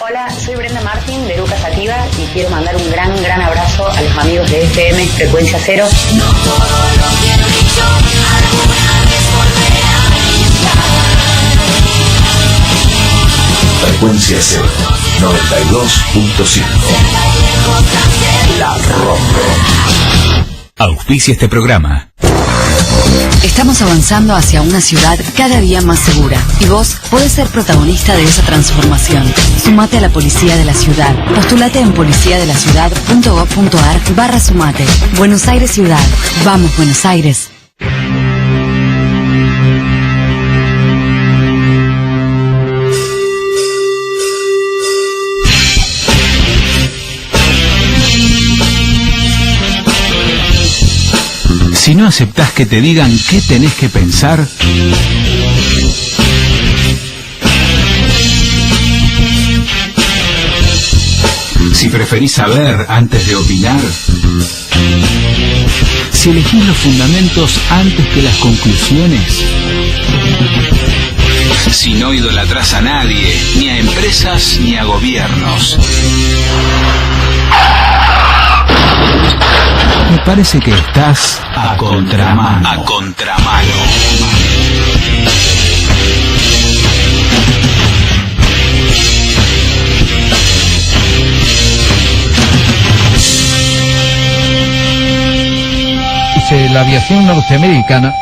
Hola, soy Brenda Martin de Lucas Sativa y quiero mandar un gran abrazo a los amigos de FM Frecuencia Cero. No todo lo que he dicho, alguna vez volverá. Frecuencia Cero, 92.5. La rompe. Auspicia este programa. Estamos avanzando hacia una ciudad cada día más segura y vos podés ser protagonista de esa transformación. Sumate a la Policía de la Ciudad. Postulate en policiadelaciudad.gov.ar/sumate. Buenos Aires Ciudad. Vamos, Buenos Aires. Si no aceptás que te digan qué tenés que pensar, si preferís saber antes de opinar, si elegís los fundamentos antes que las conclusiones, si no idolatrás a nadie, ni a empresas ni a gobiernos, me parece que estás a contramano. A contramano. La aviación norteamericana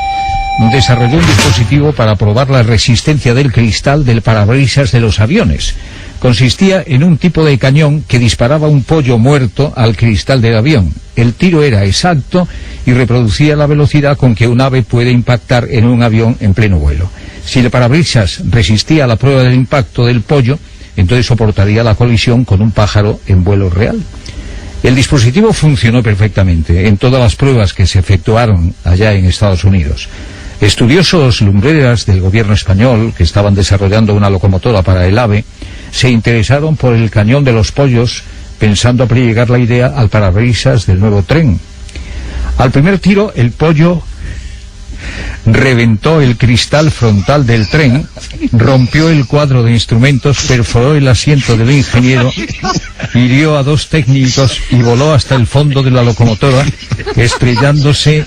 desarrolló un dispositivo para probar la resistencia del cristal del parabrisas de los aviones. Consistía en un tipo de cañón que disparaba un pollo muerto al cristal del avión. El tiro era exacto y reproducía la velocidad con que un ave puede impactar en un avión en pleno vuelo. Si el parabrisas resistía a la prueba del impacto del pollo, entonces soportaría la colisión con un pájaro en vuelo real. El dispositivo funcionó perfectamente en todas las pruebas que se efectuaron allá en Estados Unidos. Estudiosos lumbreras del gobierno español, que estaban desarrollando una locomotora para el AVE, se interesaron por el cañón de los pollos, pensando aplicar la idea al parabrisas del nuevo tren. Al primer tiro, el pollo reventó el cristal frontal del tren, rompió el cuadro de instrumentos, perforó el asiento del ingeniero, hirió a 2 técnicos y voló hasta el fondo de la locomotora, estrellándose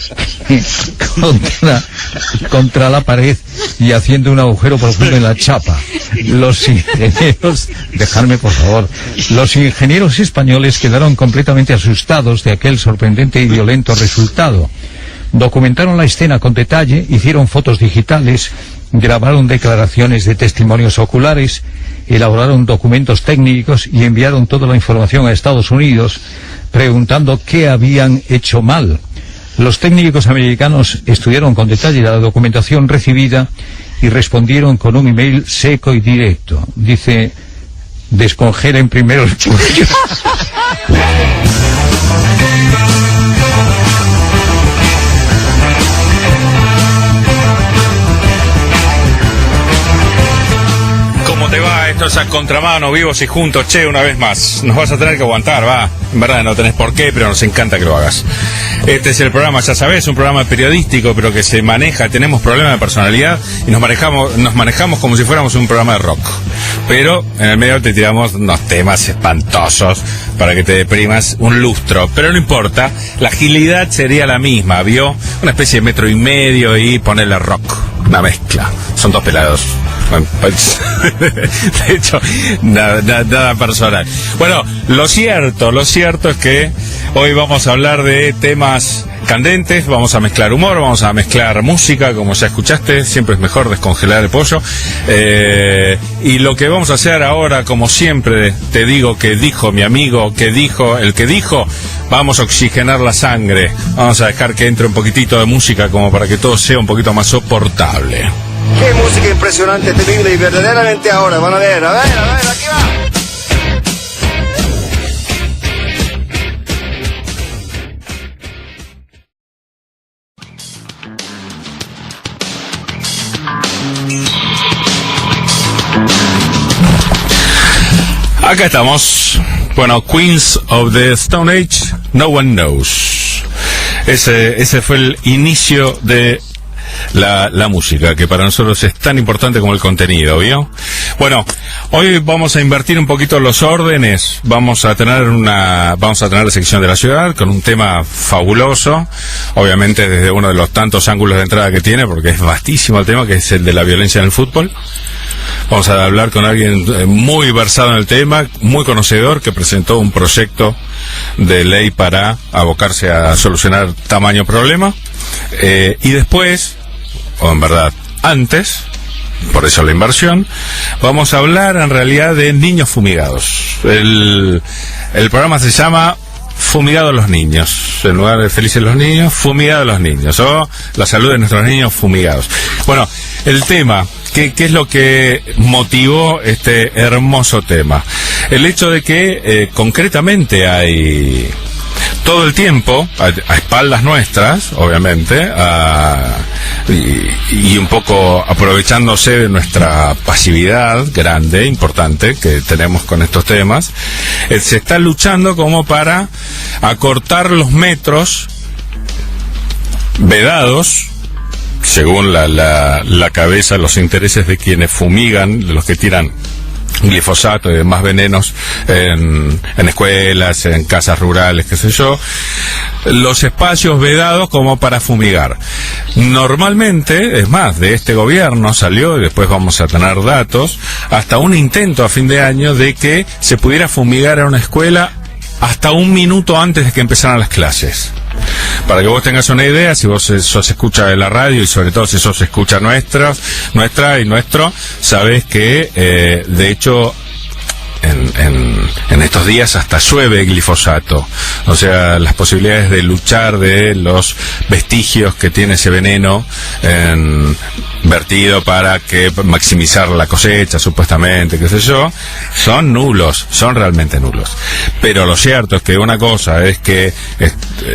contra la pared y haciendo un agujero profundo en la chapa. Los ingenieros, dejadme por favor, los ingenieros españoles quedaron completamente asustados de aquel sorprendente y violento resultado. Documentaron la escena con detalle, hicieron fotos digitales, grabaron declaraciones de testimonios oculares, elaboraron documentos técnicos y enviaron toda la información a Estados Unidos, preguntando qué habían hecho mal. Los técnicos americanos estudiaron con detalle la documentación recibida y respondieron con un email seco y directo. Dice: descongelen primero el pollo. ¿Cómo te va? Esto es A Contramano, vivos y juntos. Che, una vez más, nos vas a tener que aguantar, va. En verdad no tenés por qué, pero nos encanta que lo hagas. Este es el programa, ya sabés, un programa periodístico, pero que se maneja, tenemos problemas de personalidad y nos manejamos como si fuéramos un programa de rock. Pero en el medio te tiramos unos temas espantosos para que te deprimas un lustro. Pero no importa, la agilidad sería la misma, ¿vio? Una especie de 1,5 metros y ponerle rock. Una mezcla. Son 2 pelados. De hecho, nada personal. Bueno, lo cierto es que hoy vamos a hablar de temas candentes, vamos a mezclar humor, vamos a mezclar música, como ya escuchaste, siempre es mejor descongelar el pollo. Y lo que vamos a hacer ahora, como siempre te digo, que dijo mi amigo, que dijo el que dijo, vamos a oxigenar la sangre, vamos a dejar que entre un poquitito de música como para que todo sea un poquito más soportable. Qué música impresionante, terrible y verdaderamente ahora, van a ver, aquí va. Acá estamos. Bueno, Queens of the Stone Age, No One Knows. Ese fue el inicio de la música, que para nosotros es tan importante como el contenido, ¿vio? Bueno, hoy vamos a invertir un poquito los órdenes. Vamos a tener la sección de la ciudad con un tema fabuloso, obviamente desde uno de los tantos ángulos de entrada que tiene, porque es vastísimo el tema, que es el de la violencia en el fútbol. Vamos a hablar con alguien muy versado en el tema, muy conocedor, que presentó un proyecto de ley para abocarse a solucionar tamaño problema. Y después, o en verdad antes, por eso la inversión, vamos a hablar en realidad de niños fumigados. El programa se llama Fumigados los Niños, en lugar de Felices los Niños, Fumigados los Niños, o la salud de nuestros niños fumigados. Bueno, el tema, ¿qué es lo que motivó este hermoso tema? El hecho de que concretamente hay todo el tiempo, a espaldas nuestras, obviamente, y un poco aprovechándose de nuestra pasividad grande, importante, que tenemos con estos temas, se está luchando como para acortar los metros vedados, según la cabeza, los intereses de quienes fumigan, de los que tiran glifosato y demás venenos en escuelas, en casas rurales, qué sé yo, los espacios vedados como para fumigar. Normalmente, es más, de este gobierno salió, y después vamos a tener datos, hasta un intento a fin de año de que se pudiera fumigar en una escuela hasta un minuto antes de que empezaran las clases. Para que vos tengas una idea, si vos sos escucha de la radio y sobre todo si sos escucha nuestra y nuestro, sabés que de hecho en estos días hasta llueve glifosato. O sea, las posibilidades de luchar de los vestigios que tiene ese veneno vertido para que maximizar la cosecha, supuestamente, qué sé yo, son nulos, son realmente nulos. Pero lo cierto es que una cosa es que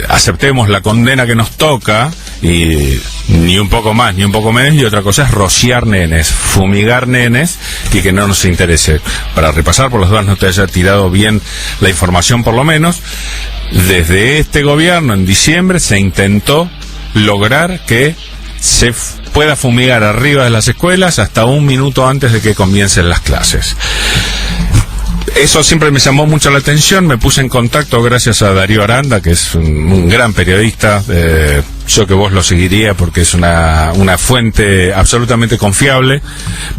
aceptemos la condena que nos toca, y ni un poco más ni un poco menos, y otra cosa es rociar nenes, fumigar nenes, y que no nos interese. Para repasar, por los dos no te haya tirado bien la información, por lo menos, desde este gobierno en diciembre se intentó lograr que se pueda fumigar arriba de las escuelas hasta un minuto antes de que comiencen las clases. Eso siempre me llamó mucho la atención. Me puse en contacto gracias a Darío Aranda, que es un gran periodista. Yo que vos lo seguiría porque es una fuente absolutamente confiable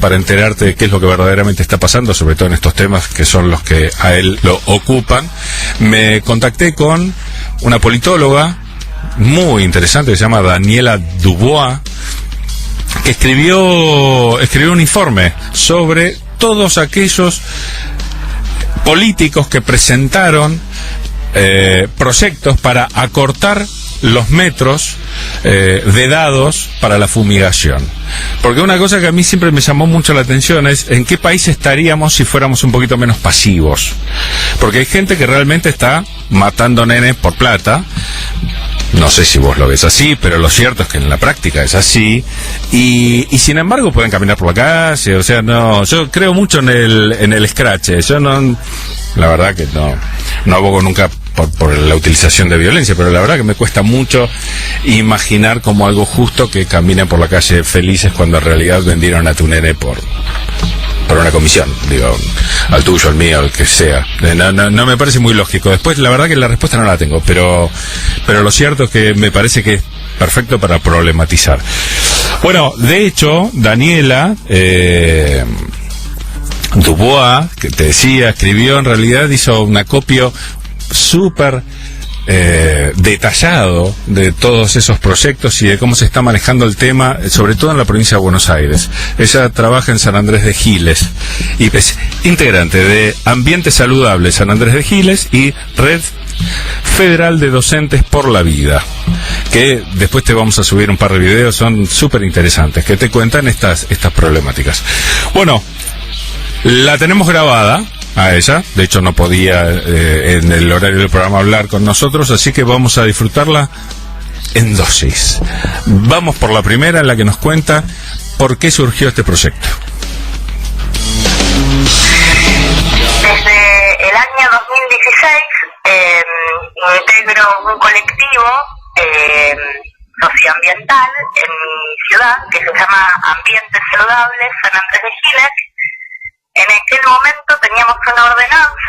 para enterarte de qué es lo que verdaderamente está pasando, sobre todo en estos temas que son los que a él lo ocupan. Me contacté con una politóloga muy interesante que se llama Daniela Dubois, que escribió un informe sobre todos aquellos políticos que presentaron proyectos para acortar los metros vedados para la fumigación. Porque una cosa que a mí siempre me llamó mucho la atención es en qué país estaríamos si fuéramos un poquito menos pasivos. Porque hay gente que realmente está matando nenes por plata. No sé si vos lo ves así, pero lo cierto es que en la práctica es así, y sin embargo pueden caminar por la calle. O sea, no, yo creo mucho en el escrache. Yo no, la verdad que no abogo nunca por la utilización de violencia, pero la verdad que me cuesta mucho imaginar como algo justo que caminen por la calle felices cuando en realidad vendieron a tu nene por una comisión, digo, al tuyo, al mío, al que sea. No me parece muy lógico. Después, la verdad que la respuesta no la tengo, pero lo cierto es que me parece que es perfecto para problematizar. Bueno, de hecho, Daniela Dubois, que te decía, escribió, en realidad hizo un acopio súper detallado de todos esos proyectos y de cómo se está manejando el tema, sobre todo en la provincia de Buenos Aires. Ella trabaja en San Andrés de Giles y es integrante de Ambiente Saludable San Andrés de Giles y Red Federal de Docentes por la Vida, que después te vamos a subir un par de videos, son súper interesantes, que te cuentan estas problemáticas. Bueno, la tenemos grabada a ella, de hecho no podía en el horario del programa hablar con nosotros, así que vamos a disfrutarla en dosis. Vamos por la primera, en la que nos cuenta por qué surgió este proyecto. Desde el año 2016 integro un colectivo socioambiental en mi ciudad que se llama Ambiente Saludable San Andrés de Giles,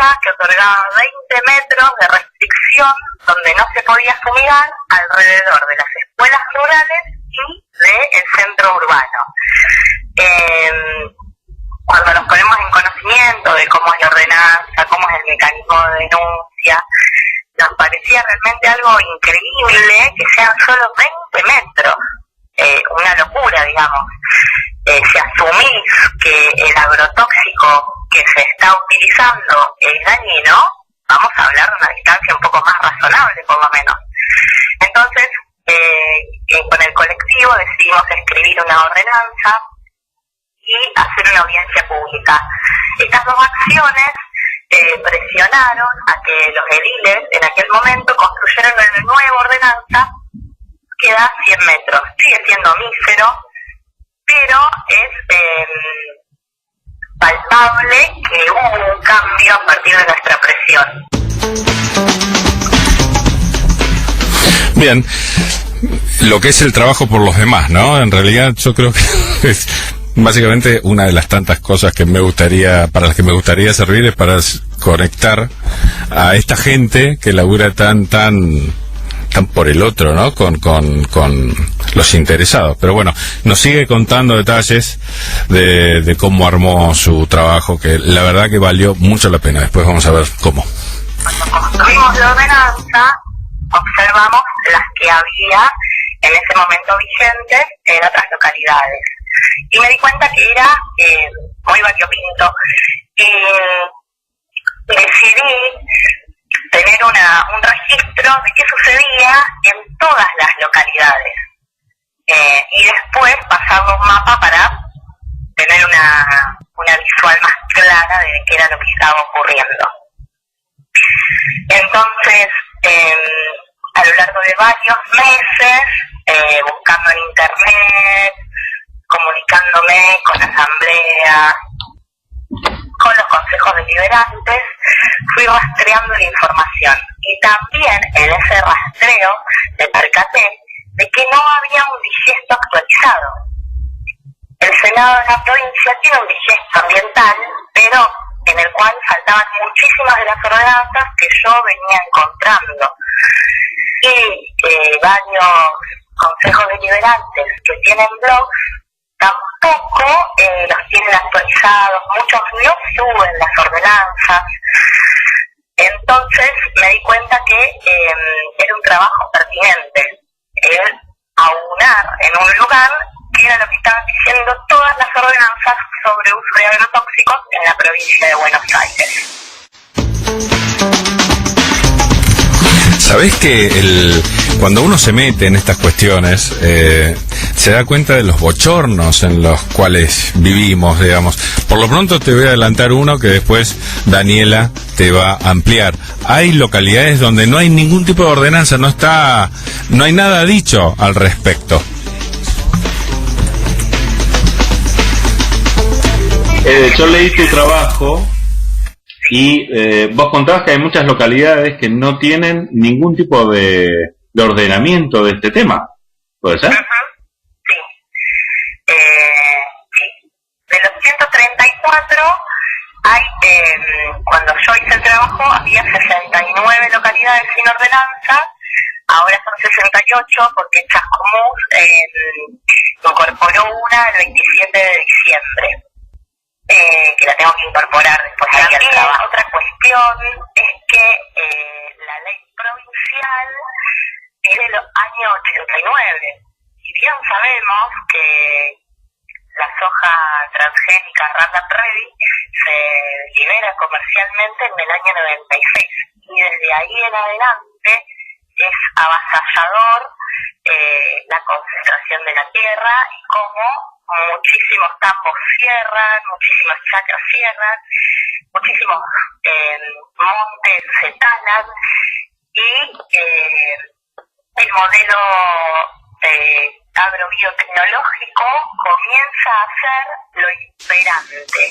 ordenanza que otorgaba 20 metros de restricción donde no se podía fumigar alrededor de las escuelas rurales y del centro urbano. Cuando nos ponemos en conocimiento de cómo es la ordenanza, cómo es el mecanismo de denuncia, nos parecía realmente algo increíble que sean solo 20 metros. Una locura, digamos. Si asumís que el agrotóxico que se está utilizando es dañino, vamos a hablar de una distancia un poco más razonable, por lo menos. Entonces, con el colectivo decidimos escribir una ordenanza y hacer una audiencia pública. Estas dos acciones presionaron a que los ediles en aquel momento construyeran una nueva ordenanza que da 100 metros. Sigue siendo mísero, pero es palpable que hubo un cambio a partir de nuestra presión. Bien, lo que es el trabajo por los demás, ¿no? En realidad yo creo que es básicamente una de las tantas cosas que para las que me gustaría servir es para conectar a esta gente que labura tan por el otro, ¿no? Con los interesados. Pero bueno, nos sigue contando detalles de cómo armó su trabajo, que la verdad que valió mucho la pena. Después vamos a ver cómo. Cuando construimos la ordenanza, observamos las que había en ese momento vigentes en otras localidades. Y me di cuenta que era muy variopinto. Y decidí tener un registro de qué sucedía en todas las localidades. Y después pasarlo un mapa para tener una visual más clara de qué era lo que estaba ocurriendo. Entonces, a lo largo de varios meses, buscando en internet, comunicándome con asambleas, con los consejos deliberantes, fui rastreando la información. Y también en ese rastreo me percaté de que no había un digiesto actualizado. El Senado de la provincia tiene un digiesto ambiental, pero en el cual faltaban muchísimas de las ordenanzas que yo venía encontrando. Y varios consejos deliberantes que tienen blogs tampoco los tienen actualizados, muchos no suben las ordenanzas. Entonces me di cuenta que era un trabajo pertinente el aunar en un lugar que era lo que estaban diciendo todas las ordenanzas sobre uso de agrotóxicos en la provincia de Buenos Aires. ¿Sabés que cuando uno se mete en estas cuestiones se da cuenta de los bochornos en los cuales vivimos, digamos? Por lo pronto te voy a adelantar uno que después Daniela te va a ampliar. Hay localidades donde no hay ningún tipo de ordenanza, no hay nada dicho al respecto. Yo leí tu trabajo y vos contabas que hay muchas localidades que no tienen ningún tipo de ordenamiento de este tema. ¿Puede ser? Sí. Sí. De los 134, cuando yo hice el trabajo, había 69 localidades sin ordenanza. Ahora son 68 porque Chascomús incorporó una el 27 de diciembre. Que la tengo que incorporar después de aquí al trabajo. Otra cuestión es que la ley provincial es de los años 89. Y bien sabemos que la soja transgénica Roundup Ready se libera comercialmente en el año 96. Y desde ahí en adelante es avasallador la concentración de la tierra y cómo muchísimos campos cierran, muchísimas chacras cierran, muchísimos montes se talan y el modelo agrobiotecnológico comienza a ser lo imperante.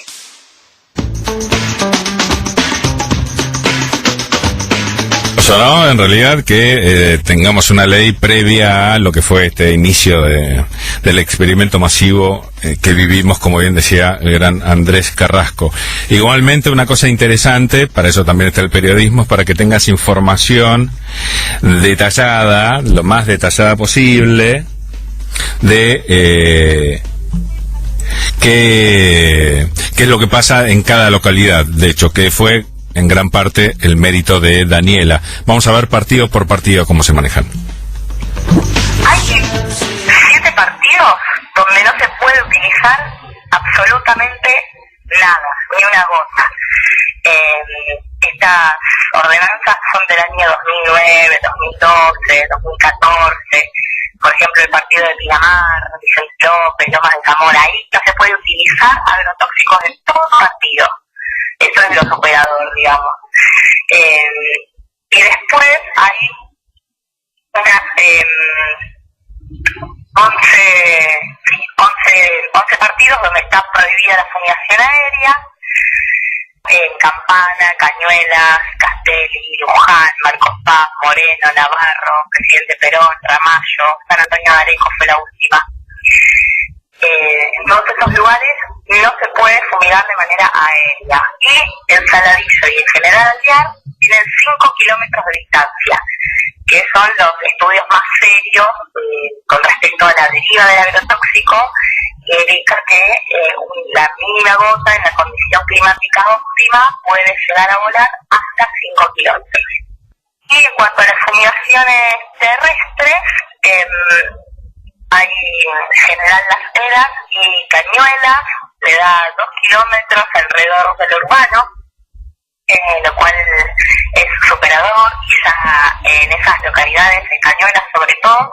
curioso, ¿no? En realidad que tengamos una ley previa a lo que fue este inicio del experimento masivo que vivimos, como bien decía el gran Andrés Carrasco. Igualmente, una cosa interesante, para eso también está el periodismo, es para que tengas información detallada, lo más detallada posible, de qué es lo que pasa en cada localidad. De hecho, que fue en gran parte el mérito de Daniela. Vamos a ver partido por partido cómo se manejan. Hay 7 partidos donde no se puede utilizar absolutamente nada, ni una gota. Estas ordenanzas son del año 2009, 2012, 2014. Por ejemplo, el partido de Pinamar, Vicente López, Lomas de Zamora, ahí no se puede utilizar agrotóxicos en todo partido. Eso es lo superador, digamos. Y después hay unas 11 partidos donde está prohibida la fumigación aérea, en Campana, Cañuelas, Castelli, Luján, Marcos Paz, Moreno, Navarro, Presidente Perón, Ramallo, San Antonio de Areco fue la última. En todos esos lugares no se puede fumigar de manera aérea. Y el Saladillo y el General Alvear tienen 5 kilómetros de distancia, que son los estudios más serios con respecto a la deriva del agrotóxico, que indica que la mínima gota en la condición climática óptima puede llegar a volar hasta 5 kilómetros. Y en cuanto a las fumigaciones terrestres, hay General Las Heras y Cañuelas, le da 2 kilómetros alrededor del urbano, lo cual es superador. Quizá en esas localidades, en Cañuelas sobre todo,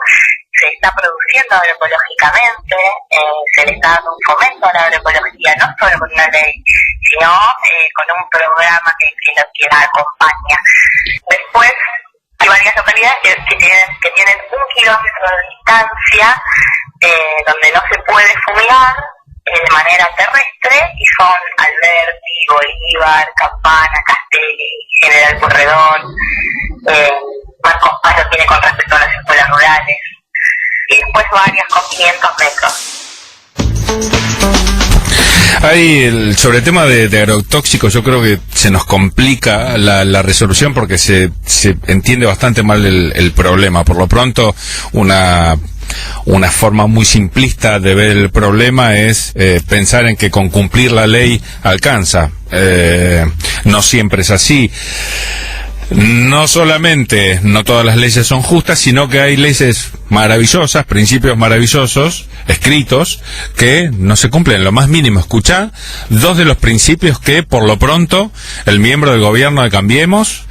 se está produciendo agroecológicamente, se le está dando un fomento a la agroecología, no solo con una ley, sino con un programa que la acompaña. Después, hay varias localidades que tienen 1 kilómetro de distancia, donde no se puede fumigar de manera terrestre, y son Alberti, Bolívar, Campana, Castelli, General Pueyrredón, Marcos Paz lo tiene con respecto a las escuelas rurales, y después varias con 500 metros. Ahí, sobre el tema de agrotóxicos, yo creo que se nos complica la resolución porque se entiende bastante mal el problema. Por lo pronto, una forma muy simplista de ver el problema es pensar en que con cumplir la ley alcanza. No siempre es así. No solamente no todas las leyes son justas, sino que hay leyes maravillosas, principios maravillosos, escritos, que no se cumplen lo más mínimo. Escuchá 2 de los principios que, por lo pronto, el miembro del gobierno de Cambiemos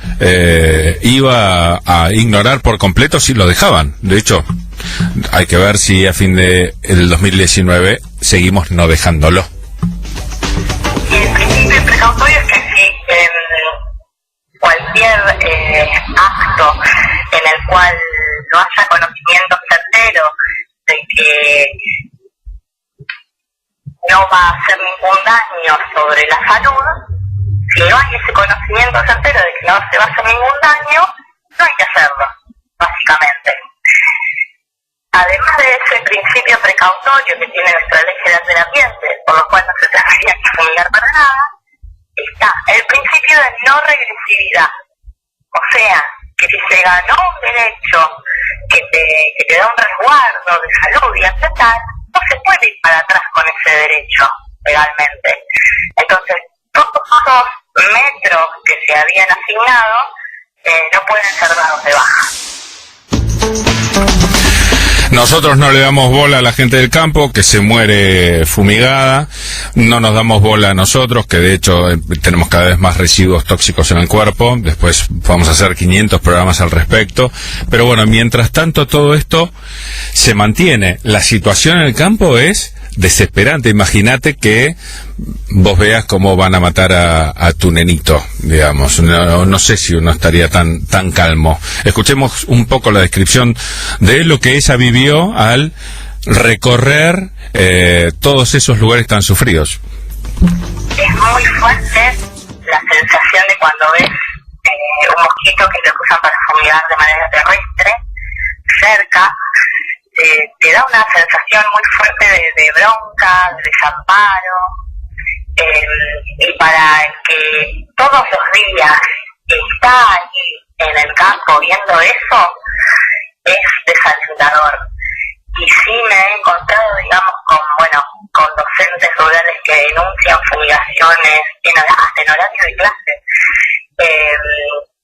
iba a ignorar por completo si lo dejaban. De hecho, hay que ver si a fin de el 2019 seguimos no dejándolo. El principio precautorio es que si cualquier acto en el cual no haya conocimiento certero de que no va a hacer ningún daño sobre la salud, si no hay ese conocimiento certero de que no se va a hacer ningún daño, no hay que hacerlo, básicamente. Además de ese principio precautorio que tiene nuestra Ley General del Ambiente, por lo cual no se tendría que fumigar para nada, está el principio de no regresividad. O sea, que si se ganó un derecho que te da un resguardo de salud y ambiental, no se puede ir para atrás con ese derecho legalmente. Entonces, todos esos metros que se habían asignado no pueden ser dados de baja. Nosotros no le damos bola a la gente del campo que se muere fumigada, no nos damos bola a nosotros, que de hecho tenemos cada vez más residuos tóxicos en el cuerpo. Después vamos a hacer 500 programas al respecto, pero bueno, mientras tanto todo esto se mantiene. La situación en el campo es desesperante. Imagínate que vos veas cómo van a matar a tu nenito, digamos. No sé si uno estaría tan calmo. Escuchemos un poco la descripción de lo que ella vivió al recorrer todos esos lugares tan sufridos. Es muy fuerte la sensación de cuando ves un mosquito que lo usan para fumigar de manera terrestre, cerca, te da una sensación muy fuerte de bronca, de desamparo, y para el que todos los días está allí en el campo viendo eso, es desalentador. Y sí me he encontrado, digamos, con docentes rurales que denuncian fumigaciones hasta en horario de clase.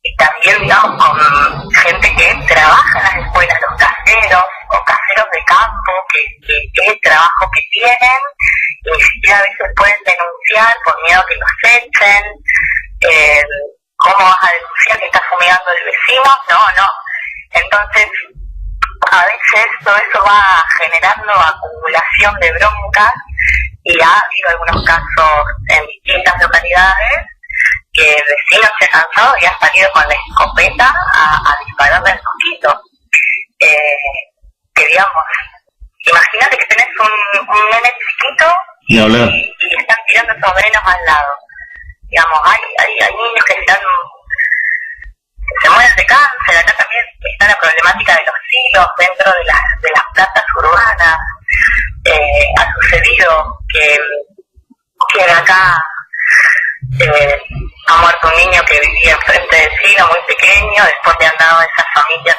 Y también, digamos, con gente que trabaja en las escuelas, los caseros o caseros de campo, que es el trabajo que tienen, y ni siquiera a veces pueden denunciar por miedo a que los echen. ¿Cómo vas a denunciar que está fumigando el vecino? No. Entonces, a veces todo eso va generando acumulación de broncas, y ha habido algunos casos en distintas localidades que el vecino se ha cansado y ha salido con la escopeta a dispararle al mosquito. Que digamos, imagínate que tenés un nene chiquito y están tirando esos venenos al lado. Digamos, hay niños que se mueren de cáncer. Acá también está la problemática de los silos dentro de las plazas urbanas. Ha sucedido que acá ha muerto un niño que vivía enfrente del silo, muy pequeño. Después le han dado a esa familia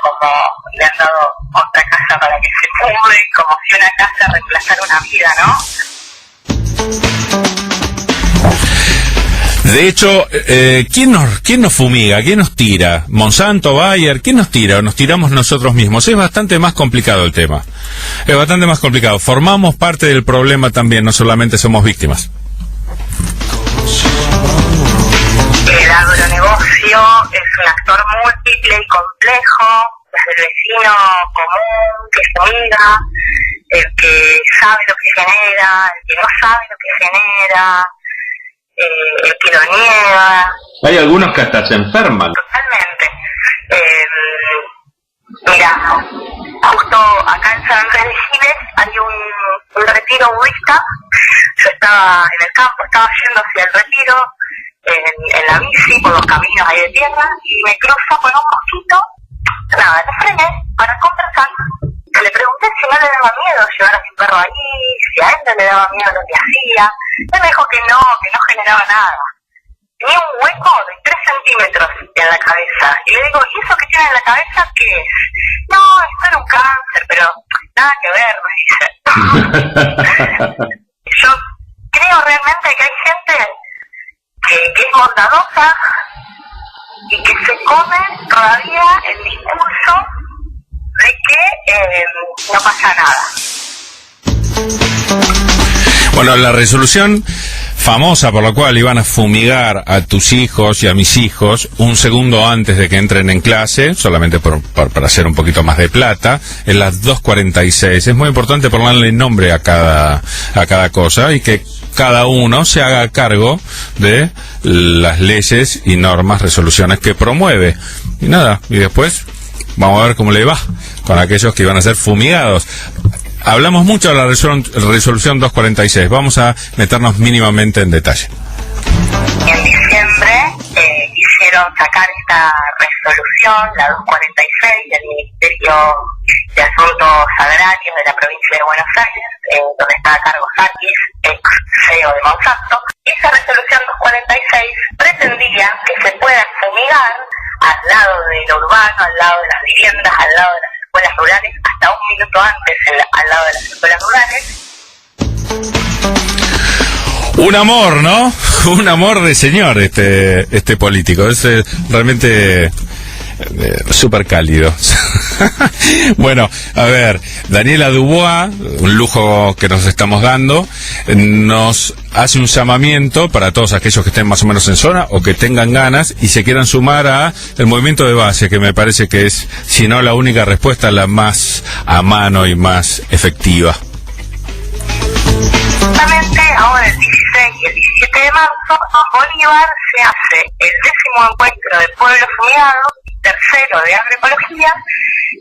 le han dado otra casa para que se mude, como si una casa reemplazara una vida, ¿no? De hecho, ¿quién nos fumiga? ¿Quién nos tira? ¿Monsanto, Bayer? ¿Quién nos tira? ¿O nos tiramos nosotros mismos? Es bastante más complicado el tema. Es bastante más complicado. Formamos parte del problema también, no solamente somos víctimas. El agronegocio es un actor múltiple y complejo, desde el vecino común que fumiga, el que sabe lo que genera, el que no sabe lo que genera, el que lo niega. Hay algunos que hasta se enferman. Totalmente. Mira, justo acá en San Andrés de Giles hay un retiro budista. Yo estaba en el campo, estaba yendo hacia el retiro en la bici por los caminos ahí de tierra, y me cruzo con un mosquito. Nada, le frené para conversar. Le pregunté si no le daba miedo llevar a mi perro allí, si a él no le daba miedo lo que hacía. Él me dijo que no generaba nada. Tenía un hueco de 3 centímetros en la cabeza. Y le digo, ¿y eso que tiene en la cabeza qué es? No, esto era un cáncer, pero nada que ver, me dice. Yo creo realmente que hay gente que es bondadosa y que se come todavía el discurso de que no pasa nada. Bueno, la resolución famosa por la cual iban a fumigar a tus hijos y a mis hijos un segundo antes de que entren en clase, solamente para hacer un poquito más de plata, en las 2:46. Es muy importante ponerle nombre a cada cosa y que cada uno se haga cargo de las leyes y normas, resoluciones que promueve. Y nada, y después vamos a ver cómo le va con aquellos que iban a ser fumigados. Hablamos mucho de la resolución 246. Vamos a meternos mínimamente en detalle. En diciembre quisieron sacar esta resolución, la 246, del Ministerio de Asuntos Agrarios de la provincia de Buenos Aires, donde está a cargo Sáquez, ex CEO de Monsanto. Esa resolución 246 pretendía que se puedan fumigar al lado de lo urbano, al lado de las viviendas, al lado de las escuelas rurales, hasta un minuto antes al lado de las escuelas rurales. Un amor, ¿no? Un amor de señor este político. Es realmente súper cálido. Bueno, a ver, Daniela Dubois, un lujo que nos estamos dando, nos hace un llamamiento para todos aquellos que estén más o menos en zona o que tengan ganas y se quieran sumar a el movimiento de base, que me parece que es, si no la única respuesta, la más a mano y más efectiva. Justamente ahora el 16 y el 17 de marzo en Bolívar se hace el 10º encuentro de Pueblo Fumigado, tercero de agroecología,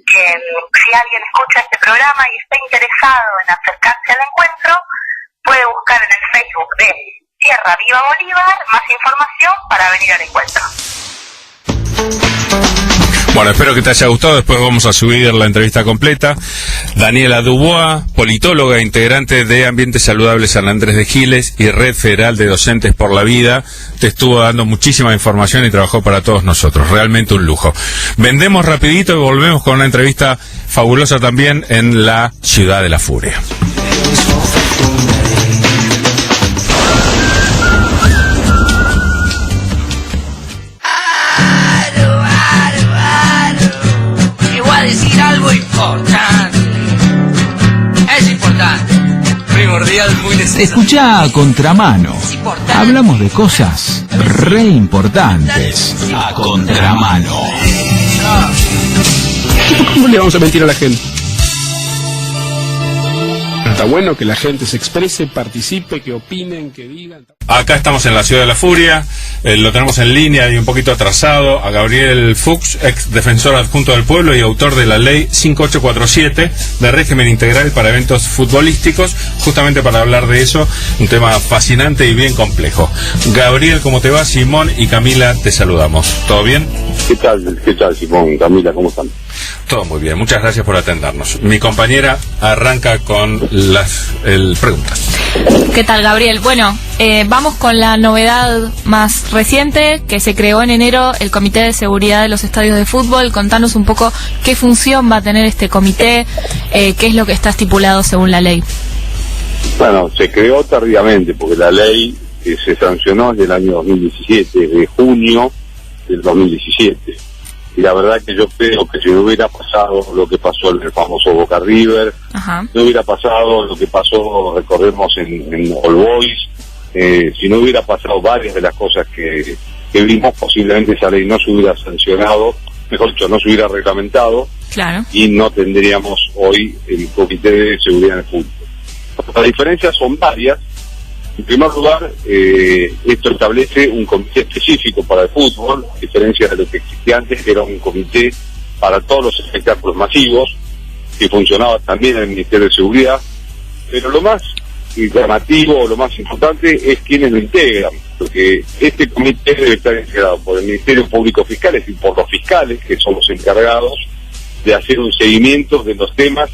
que si alguien escucha este programa y está interesado en acercarse al encuentro, puede buscar en el Facebook de Tierra Viva Bolívar más información para venir al encuentro. Bueno, espero que te haya gustado. Después vamos a subir la entrevista completa. Daniela Dubois, politóloga, integrante de Ambientes Saludables San Andrés de Giles y Red Federal de Docentes por la Vida, te estuvo dando muchísima información y trabajó para todos nosotros. Realmente un lujo. Vendemos rapidito y volvemos con una entrevista fabulosa también en la Ciudad de la Furia. Decir algo importante. Es importante. Primordial, muy necesario. Escuchá a Contramano. Hablamos de cosas re importantes. A Contramano. ¿Cómo le vamos a mentir a la gente? Está bueno que la gente se exprese, participe, que opinen, que digan. Acá estamos en la Ciudad de la Furia, lo tenemos en línea y un poquito atrasado a Gabriel Fuchs, ex defensor adjunto del pueblo y autor de la ley 5847 de régimen integral para eventos futbolísticos, justamente para hablar de eso, un tema fascinante y bien complejo. Gabriel, ¿cómo te va? Simón y Camila te saludamos. ¿Todo bien? ¿Qué tal, Simón? Camila, ¿cómo están? Todo muy bien, muchas gracias por atendernos. Mi compañera arranca con las preguntas. ¿Qué tal, Gabriel? Bueno, vamos con la novedad más reciente, que se creó en enero el Comité de Seguridad de los Estadios de Fútbol. Contanos un poco qué función va a tener este comité, qué es lo que está estipulado según la ley. Bueno, se creó tardíamente, porque la ley se sancionó desde el año 2017, desde junio del 2017. Y la verdad que yo creo que si no hubiera pasado lo que pasó en el famoso Boca River, no hubiera pasado lo que pasó, recordemos, en All Boys, si no hubiera pasado varias de las cosas que vimos, posiblemente esa ley no se hubiera sancionado, mejor dicho, no se hubiera reglamentado, y no tendríamos hoy el Comité de Seguridad en el Fútbol. Las diferencias son varias. En primer lugar, esto establece un comité específico para el fútbol, a diferencia de lo que existía antes, que era un comité para todos los espectáculos masivos, que funcionaba también en el Ministerio de Seguridad, pero lo más llamativo o lo más importante es quienes lo integran, porque este comité debe estar integrado por el Ministerio Público Fiscal, es decir, por los fiscales, que son los encargados de hacer un seguimiento de los temas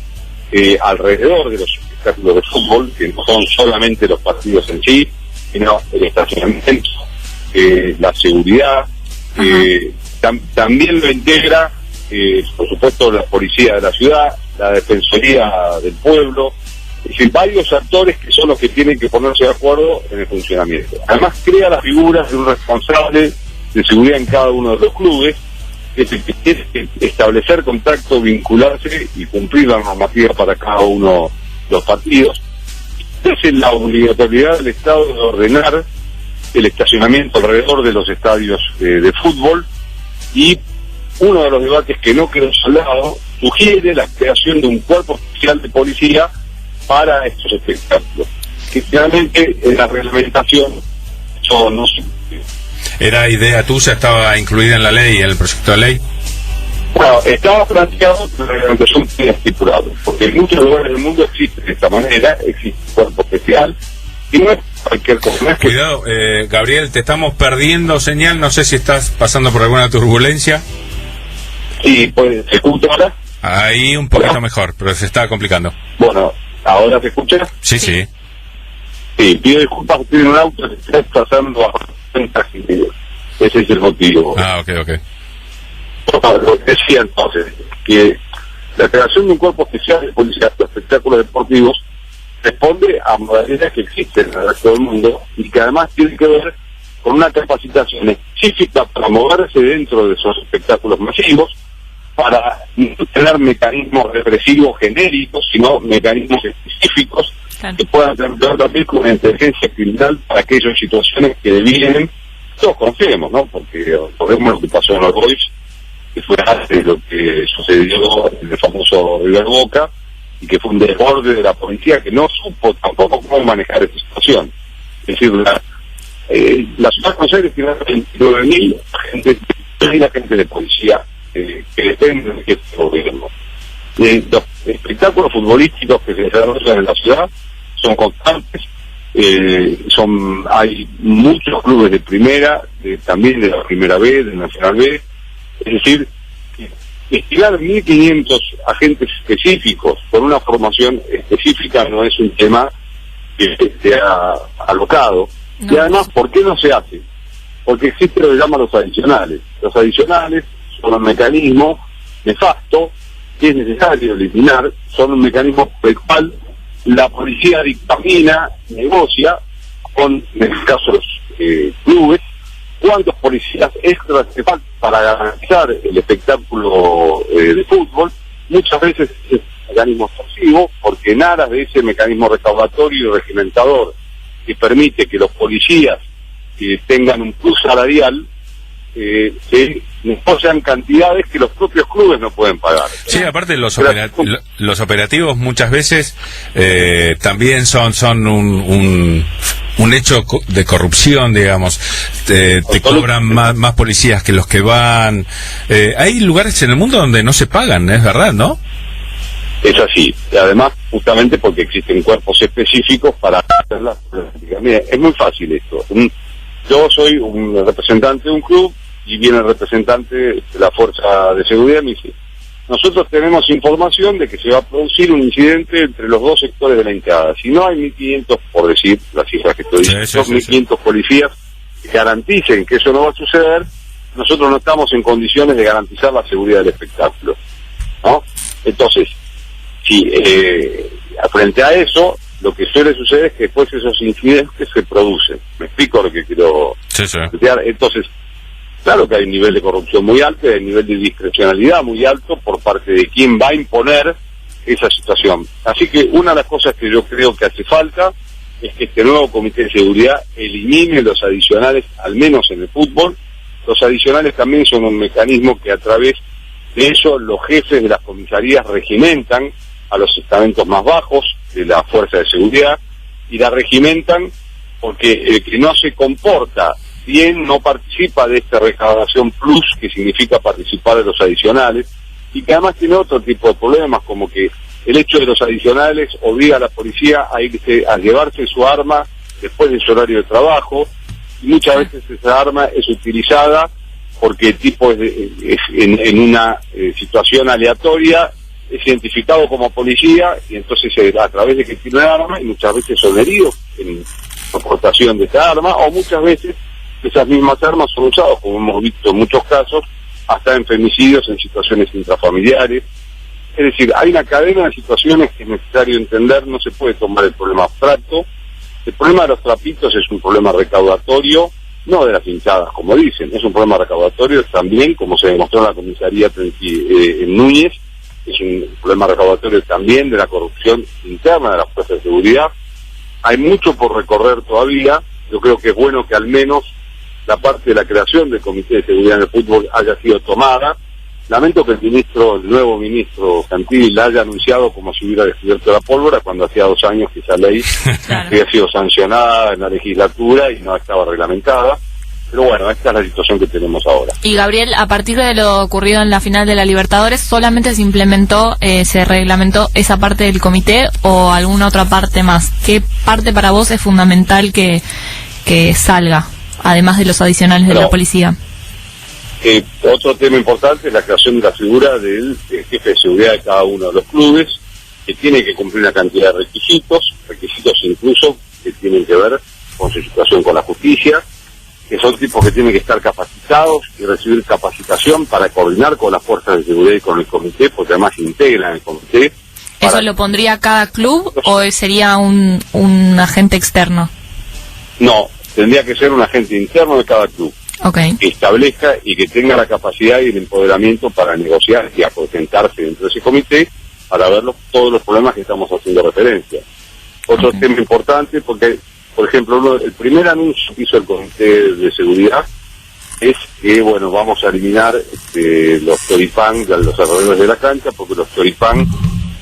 alrededor de los espectáculos de fútbol, que no son solamente los partidos en sí, sino el estacionamiento, la seguridad, también lo integra, por supuesto, la policía de la ciudad, la defensoría del pueblo, es decir, varios actores que son los que tienen que ponerse de acuerdo en el funcionamiento. Además, crea la figura de un responsable de seguridad en cada uno de los clubes, que es el que tiene que establecer contacto, vincularse y cumplir la normativa para cada uno de los partidos. Es la obligatoriedad del Estado de ordenar el estacionamiento alrededor de los estadios de fútbol, y uno de los debates que no quedó saldado sugiere la creación de un cuerpo especial de policía para estos espectáculos, que finalmente en la reglamentación eso no se... ¿Era idea tuya, estaba incluida en la ley, en el proyecto de ley? Bueno, estaba planteado, pero la reglamentación tiene estipulado, porque en muchos lugares del mundo existe de esta manera, existe un cuerpo especial, y no es cualquier cosa. No es que... Cuidado, Gabriel, te estamos perdiendo señal, no sé si estás pasando por alguna turbulencia. Sí, pues, ¿se escucha ahora? Ahí un poquito mejor, pero se está complicando. Bueno, ¿ahora se escucha? Sí. Sí, pido disculpas, estoy en un auto que está pasando a 30 sentidos. Ese es el motivo. Ok. Lo que decía entonces, que la creación de un cuerpo especial de policía de espectáculos deportivos responde a modalidades que existen en el resto del mundo y que además tiene que ver con una capacitación específica para moverse dentro de esos espectáculos masivos, para no tener mecanismos represivos genéricos, sino mecanismos específicos que puedan tener también con una inteligencia criminal para aquellas situaciones que devienen, todos conocemos, ¿no? Porque recordemos lo que pasó en los Boys, que fue antes de lo que sucedió en el famoso River Boca, y que fue un desborde de la policía que no supo tampoco cómo manejar esa situación. Es decir, la ciudad de Buenos Aires tiene 29.000 agentes de policía que dependen de este gobierno. Los espectáculos futbolísticos que se desarrollan en la ciudad son constantes, hay muchos clubes de primera, también de la primera B, de Nacional B, Es decir, destinar 1.500 agentes específicos con una formación específica no es un tema que sea alocado. No. Y además, ¿por qué no se hace? Porque existe lo que llaman los adicionales. Los adicionales son un mecanismo nefasto que es necesario eliminar, son un mecanismo por el cual la policía dictamina, negocia con, en este caso, los clubes, cuántos policías extras se faltan para garantizar el espectáculo de fútbol. Muchas veces es un mecanismo extorsivo, porque en aras de ese mecanismo recaudatorio y regimentador que permite que los policías tengan un plus salarial, se negocian cantidades que los propios clubes no pueden pagar. Sí, aparte los operativos muchas veces también son un hecho de corrupción, digamos. Te cobran más policías que los que van. Hay lugares en el mundo donde no se pagan, es verdad, ¿no? Es así, y además justamente porque existen cuerpos específicos para hacerlas. Mira, es muy fácil esto. Yo soy un representante de un club y viene el representante de la fuerza de seguridad y me dice: nosotros tenemos información de que se va a producir un incidente entre los dos sectores de la hinchada. Si no hay 1.500, por decir las cifras que estoy diciendo, 1.500 policías que garanticen que eso no va a suceder, nosotros no estamos en condiciones de garantizar la seguridad del espectáculo, ¿no? Entonces, si frente a eso, lo que suele suceder es que después esos incidentes se producen. ¿Me explico lo que quiero plantear? Entonces, claro que hay un nivel de corrupción muy alto, hay un nivel de discrecionalidad muy alto por parte de quien va a imponer esa situación. Así que una de las cosas que yo creo que hace falta es que este nuevo Comité de Seguridad elimine los adicionales, al menos en el fútbol. Los adicionales también son un mecanismo que a través de eso los jefes de las comisarías regimentan a los estamentos más bajos de la fuerza de seguridad, y la regimentan porque el que no se comporta bien no participa de esta recaudación plus que significa participar de los adicionales, y que además tiene otro tipo de problemas, como que el hecho de los adicionales obliga a la policía a irse a llevarse su arma después de su horario de trabajo, y muchas veces esa arma es utilizada porque el tipo es en una situación aleatoria, es identificado como policía, y entonces a través de que tiene un arma, y muchas veces son heridos en la portación de esta arma, o muchas veces esas mismas armas son usadas, como hemos visto en muchos casos, hasta en femicidios en situaciones intrafamiliares. Es decir, hay una cadena de situaciones que es necesario entender, no se puede tomar el problema abstracto. El problema de los trapitos es un problema recaudatorio, no de las hinchadas, como dicen, es un problema recaudatorio también, como se demostró en la comisaría en Núñez, es un problema recaudatorio también de la corrupción interna de las fuerzas de seguridad. Hay mucho por recorrer todavía. Yo creo que es bueno que al menos la parte de la creación del Comité de Seguridad en el fútbol haya sido tomada. Lamento que el nuevo ministro Santilli la haya anunciado como si hubiera descubierto la pólvora, cuando hacía 2 años que esa ley había sido sancionada en la legislatura y no estaba reglamentada. Pero bueno, esta es la situación que tenemos ahora. Y Gabriel, a partir de lo ocurrido en la final de la Libertadores, ¿solamente se implementó, se reglamentó esa parte del comité o alguna otra parte más? ¿Qué parte para vos es fundamental que salga, además de los adicionales de la policía? Otro tema importante es la creación de la figura del jefe de seguridad de cada uno de los clubes, que tiene que cumplir una cantidad de requisitos incluso que tienen que ver con su situación con la justicia, que son tipos que tienen que estar capacitados y recibir capacitación para coordinar con las fuerzas de seguridad y con el comité, porque además integran el comité. ¿Eso lo pondría cada club o sería un agente externo? No, tendría que ser un agente interno de cada club. Okay. Que establezca y que tenga la capacidad y el empoderamiento para negociar y acontentarse dentro de ese comité para ver todos los problemas que estamos haciendo referencia. Otro tema importante, porque por ejemplo, el primer anuncio que hizo el Comité de Seguridad es que, bueno, vamos a eliminar los choripán de los alrededores de la cancha, porque los choripán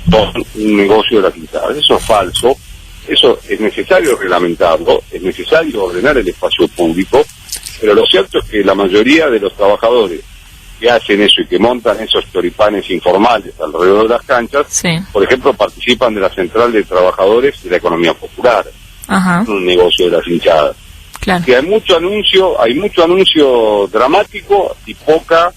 son un negocio de las hinchadas. Eso es falso, eso es necesario reglamentarlo, es necesario ordenar el espacio público, pero lo cierto es que la mayoría de los trabajadores que hacen eso y que montan esos choripanes informales alrededor de las canchas, por ejemplo, participan de la Central de Trabajadores de la Economía Popular. Ajá. Un negocio de las hinchadas. Claro. Que hay mucho anuncio dramático y poca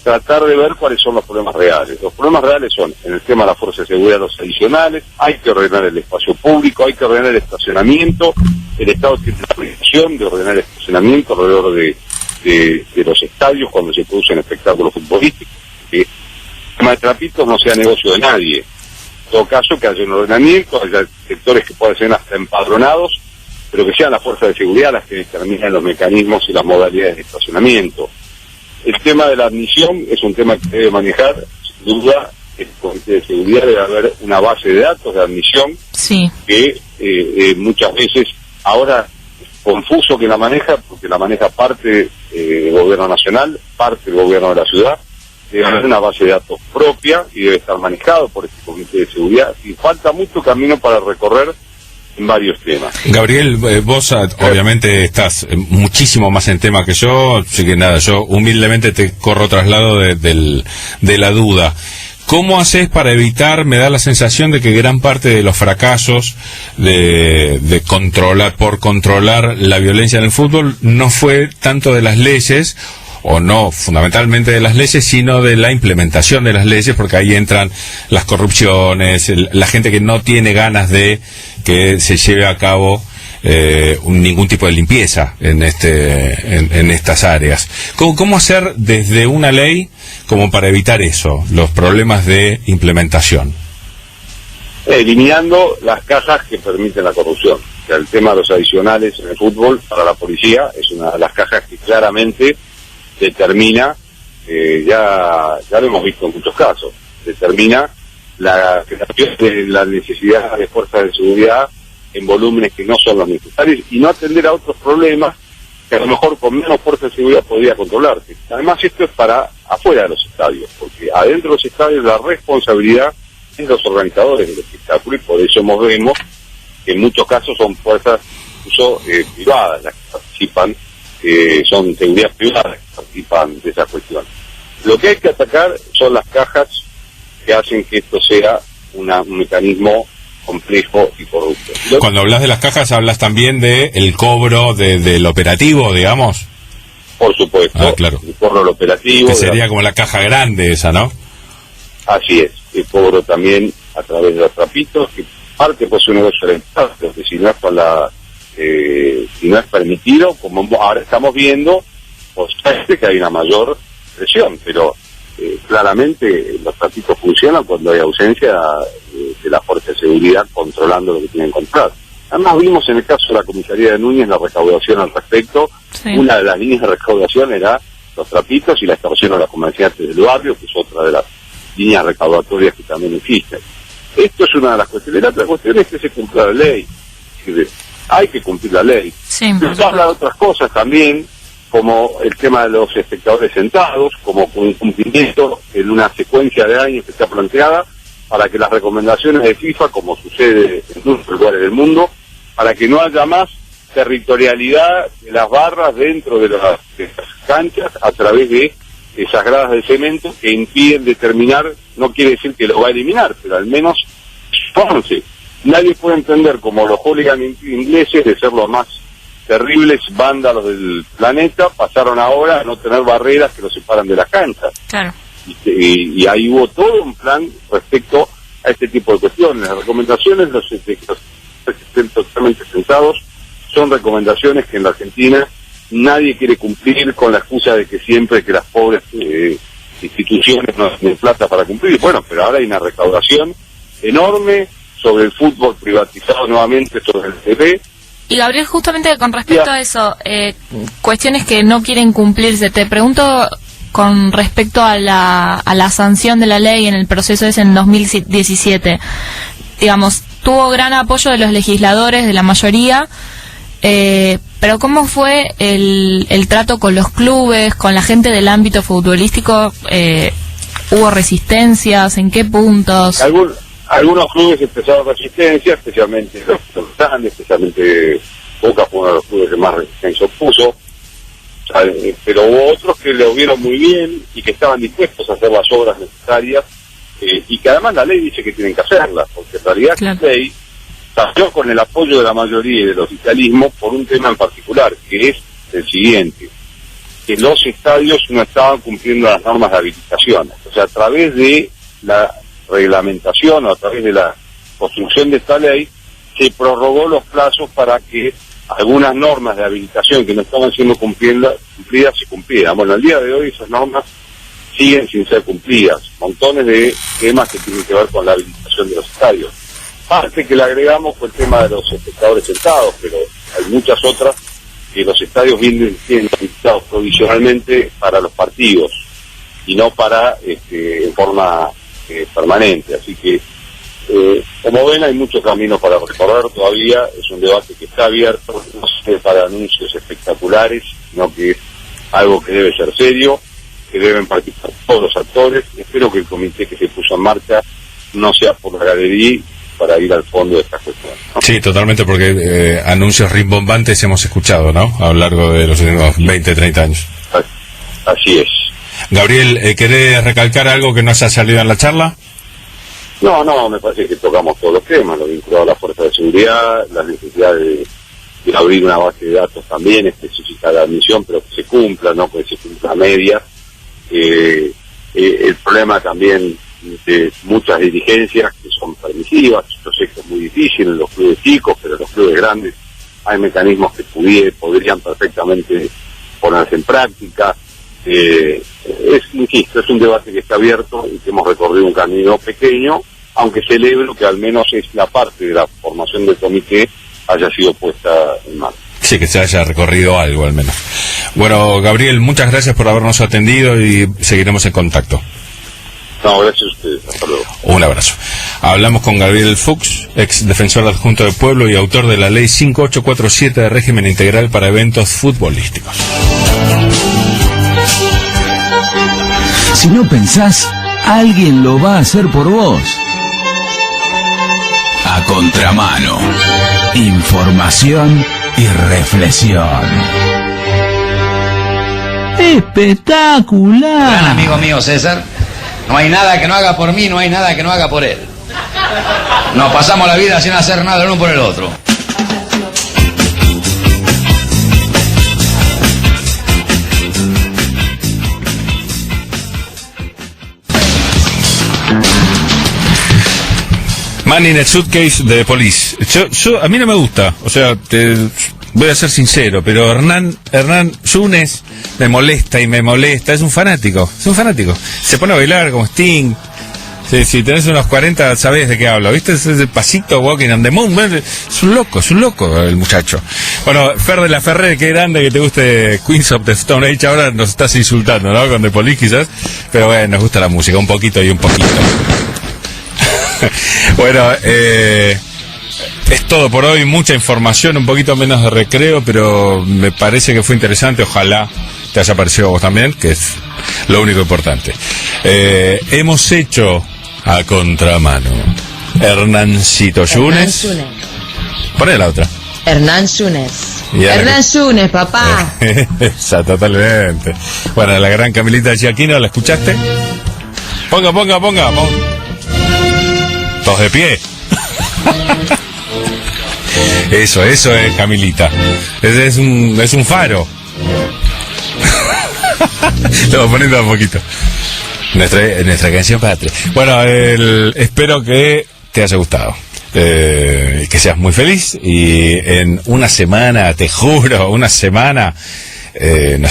tratar de ver cuáles son los problemas reales. Los problemas reales son, en el tema de la fuerza de seguridad, los adicionales, hay que ordenar el espacio público, hay que ordenar el estacionamiento, el Estado tiene la obligación de ordenar el estacionamiento alrededor de los estadios cuando se producen espectáculos futbolísticos, que el tema de trapitos no sea negocio de nadie. En todo caso, que haya un ordenamiento, haya sectores que puedan ser hasta empadronados, pero que sean las fuerzas de seguridad las que determinen los mecanismos y las modalidades de estacionamiento. El tema de la admisión es un tema que debe manejar, sin duda, el Comité de Seguridad. Debe haber una base de datos de admisión que muchas veces ahora es confuso que la maneja, porque la maneja parte del gobierno nacional, parte del gobierno de la ciudad. Debe haber una base de datos propia y debe estar manejado por este Comité de Seguridad. Y falta mucho camino para recorrer en varios temas. Gabriel, vos obviamente estás muchísimo más en tema que yo, así que nada, yo humildemente te corro traslado de la duda. ¿Cómo haces para evitar, me da la sensación de que gran parte de los fracasos de controlar la violencia en el fútbol no fue tanto de las leyes, o no fundamentalmente de las leyes, sino de la implementación de las leyes, porque ahí entran las corrupciones, la gente que no tiene ganas de que se lleve a cabo ningún tipo de limpieza en estas áreas? ¿Cómo hacer desde una ley como para evitar eso, los problemas de implementación? Eliminando las cajas que permiten la corrupción. O sea, el tema de los adicionales en el fútbol para la policía es una de las cajas que claramente determina, ya lo hemos visto en muchos casos, determina la creación de la necesidad de fuerzas de seguridad en volúmenes que no son los necesarios y no atender a otros problemas que a lo mejor con menos fuerzas de seguridad podría controlarse. Además, esto es para afuera de los estadios, porque adentro de los estadios la responsabilidad es de los organizadores del espectáculo, y por eso vemos que en muchos casos son fuerzas incluso privadas las que participan, son seguridad privada que participan de esa cuestión. Lo que hay que atacar son las cajas que hacen que esto sea un mecanismo complejo y corrupto. Cuando hablas de las cajas, hablas también de el cobro del operativo, digamos. Por supuesto, claro. El cobro del operativo. Que sería como la caja grande esa, ¿no? Así es, el cobro también a través de los trapitos, que parte pues un negocio rentable, porque si no es si no es permitido, como ahora estamos viendo, pues parece que hay una mayor presión, pero claramente los trapitos funcionan cuando hay ausencia de la fuerza de seguridad controlando lo que tienen que controlar. Además vimos en el caso de la comisaría de Núñez la recaudación al respecto. Sí. Una de las líneas de recaudación era los trapitos y la extorsión a los comerciantes del barrio, que es otra de las líneas recaudatorias que también existen. Esto es una de las cuestiones. La otra cuestión es que se cumpla la ley. Hay que cumplir la ley. Sí, se habla de otras cosas también, como el tema de los espectadores sentados, como un cumplimiento en una secuencia de años que está planteada, para que las recomendaciones de FIFA, como sucede en muchos lugares del mundo, para que no haya más territorialidad de las barras dentro de las canchas a través de esas gradas de cemento que impiden determinar, no quiere decir que lo va a eliminar, pero al menos entonces nadie puede entender como los hooligans ingleses, de ser los más terribles vándalos del planeta, pasaron ahora a no tener barreras que los separan de las canchas. Claro. Y ahí hubo todo un plan respecto a este tipo de cuestiones. Las recomendaciones, los que estén totalmente sentados, son recomendaciones que en la Argentina nadie quiere cumplir, con la excusa de que siempre que las pobres instituciones no tienen plata para cumplir. Bueno, pero ahora hay una recaudación enorme sobre el fútbol privatizado nuevamente, sobre el TV. Y Gabriel, justamente con respecto a eso, cuestiones que no quieren cumplirse, te pregunto con respecto a la sanción de la ley en el proceso ese en 2017. Digamos, tuvo gran apoyo de los legisladores, de la mayoría, pero ¿cómo fue el trato con los clubes, con la gente del ámbito futbolístico? ¿Hubo resistencias? ¿En qué puntos? Algunos clubes empezaron resistencia, especialmente los grandes, especialmente Boca fue uno de los clubes que más resistencia opuso, pero hubo otros que lo vieron muy bien y que estaban dispuestos a hacer las obras necesarias, y que además la ley dice que tienen que hacerlas, porque en realidad la ley salió con el apoyo de la mayoría y del oficialismo por un tema en particular, que es el siguiente. que los estadios no estaban cumpliendo las normas de habilitación. O sea, a través de la reglamentación o a través de la construcción de esta ley, se prorrogó los plazos para que algunas normas de habilitación que no estaban siendo cumplidas se cumplieran. Bueno, al día de hoy esas normas siguen sin ser cumplidas. Montones de temas que tienen que ver con la habilitación de los estadios. Parte que le agregamos fue el tema de los espectadores sentados, pero hay muchas otras que los estadios vienen habilitados provisionalmente para los partidos y no para en forma permanente. Así que, como ven, hay mucho camino para recorrer todavía. Es un debate que está abierto, no sirve para anuncios espectaculares, sino que es algo que debe ser serio, que deben participar todos los actores. Espero que el comité que se puso en marcha no sea por la galería para ir al fondo de esta cuestión, ¿no? Sí, totalmente, porque anuncios rimbombantes hemos escuchado, ¿no?, a lo largo de los últimos 20, 30 años. Así es. Gabriel, ¿querés recalcar algo que no se ha salido en la charla? No, me parece que tocamos todos los temas, lo vinculado a la fuerza de seguridad, la necesidad de abrir una base de datos también específica de la admisión, pero que se cumpla, no que se cumpla a medias. El problema también de muchas dirigencias que son permisivas. Yo sé que es muy difícil en los clubes chicos, pero en los clubes grandes hay mecanismos que podrían perfectamente ponerse en práctica. Insisto, es un debate que está abierto y que hemos recorrido un camino pequeño, aunque celebro que al menos es la parte de la formación del comité haya sido puesta en marcha. Sí, que se haya recorrido algo al menos. Bueno, Gabriel, muchas gracias por habernos atendido y seguiremos en contacto. No, gracias a ustedes. Hasta luego. Un abrazo. Hablamos con Gabriel Fuchs, ex defensor adjunto del pueblo y autor de la ley 5847 de régimen integral para eventos futbolísticos. Si no pensás, alguien lo va a hacer por vos. A contramano. Información y reflexión. ¡Espectacular! Gran amigo mío César. No hay nada que no haga por mí, no hay nada que no haga por él. Nos pasamos la vida sin hacer nada el uno por el otro. Man in a Suitcase de Police. A mí no me gusta, o sea, voy a ser sincero, pero Hernán Yunes me molesta, es un fanático. Se pone a bailar como Sting. Si tenés unos 40 sabés de qué hablo, ¿viste? Es el pasito Walking on the Moon. Es un loco el muchacho. Bueno, Fer de la Ferrer, qué grande que te guste Queens of the Stone Age. Ahora nos estás insultando, ¿no? Con The Police quizás, pero bueno, nos gusta la música, un poquito y un poquito. Bueno, es todo por hoy, mucha información, un poquito menos de recreo, pero me parece que fue interesante. Ojalá te haya parecido a vos también, que es lo único importante. Hemos hecho a contramano Hernancito Yunes. Poné la otra. Hernán Yunes. Hernán Yunes, papá. Esa, totalmente. Bueno, la gran Camilita Giacchino, ¿la escuchaste? Ponga. Todos de pie. Eso es Camilita. Es un faro. Lo voy poniendo un poquito. Nuestra canción patria. Bueno, espero que te haya gustado. Que seas muy feliz. Y en una semana, te juro, nos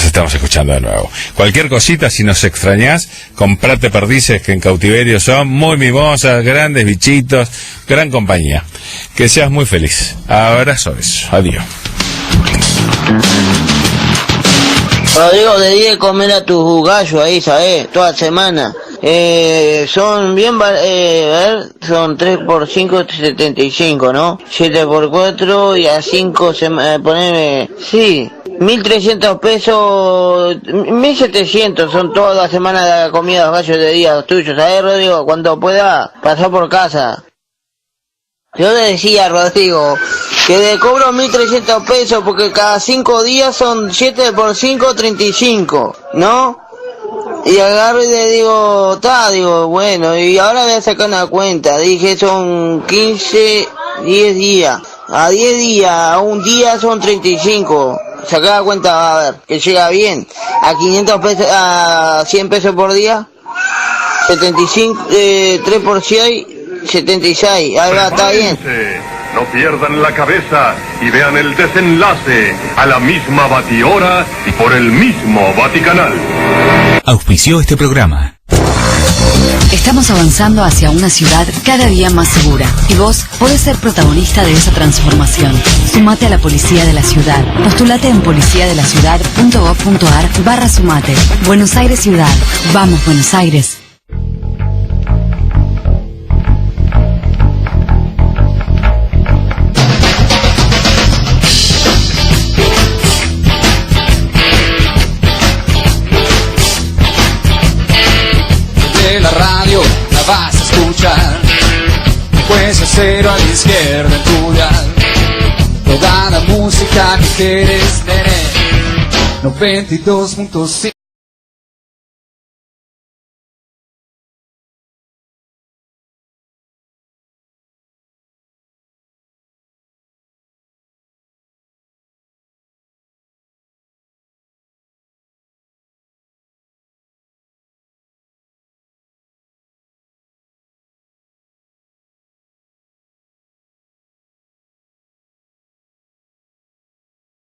estamos escuchando de nuevo. Cualquier cosita, si nos extrañás, comprate perdices, que en cautiverio son muy mimosas, grandes bichitos, gran compañía. Que seas muy feliz. Abrazos. Adiós. Rodrigo, dedique a comer a tus gallos ahí, ¿sabes? Toda semana. Son bien, son 3 por 5, 75, ¿no? 7 por 4 y a 5 poneme, sí, 1.300 pesos, 1.700 son toda la semana de la comida de los gallos de día, los tuyos, ¿sabes, Rodrigo? Cuando pueda, pasar por casa. Yo le decía, Rodrigo, que le cobro 1.300 pesos porque cada 5 días son 7 por 5, 35, ¿no? Y agarro y le digo, bueno, y ahora voy a sacar una cuenta. Dije, son 15, 10 días. A 10 días, a un día son 35. Sacá la cuenta, a ver, que llega bien. A 500 pesos, a 100 pesos por día. 75, 3 por 6, 76. Ahí va, está bien. No pierdan la cabeza y vean el desenlace a la misma batihora y por el mismo Vaticanal. Auspició este programa. Estamos avanzando hacia una ciudad cada día más segura y vos podés ser protagonista de esa transformación. Sumate a la Policía de la Ciudad. Postulate en policiadelaciudad.gov.ar/sumate. Buenos Aires Ciudad. Vamos, Buenos Aires. La radio la vas a escuchar, Frecuencia Cero a la izquierda en tu dial. Toda la música que quieres tener, 92.5.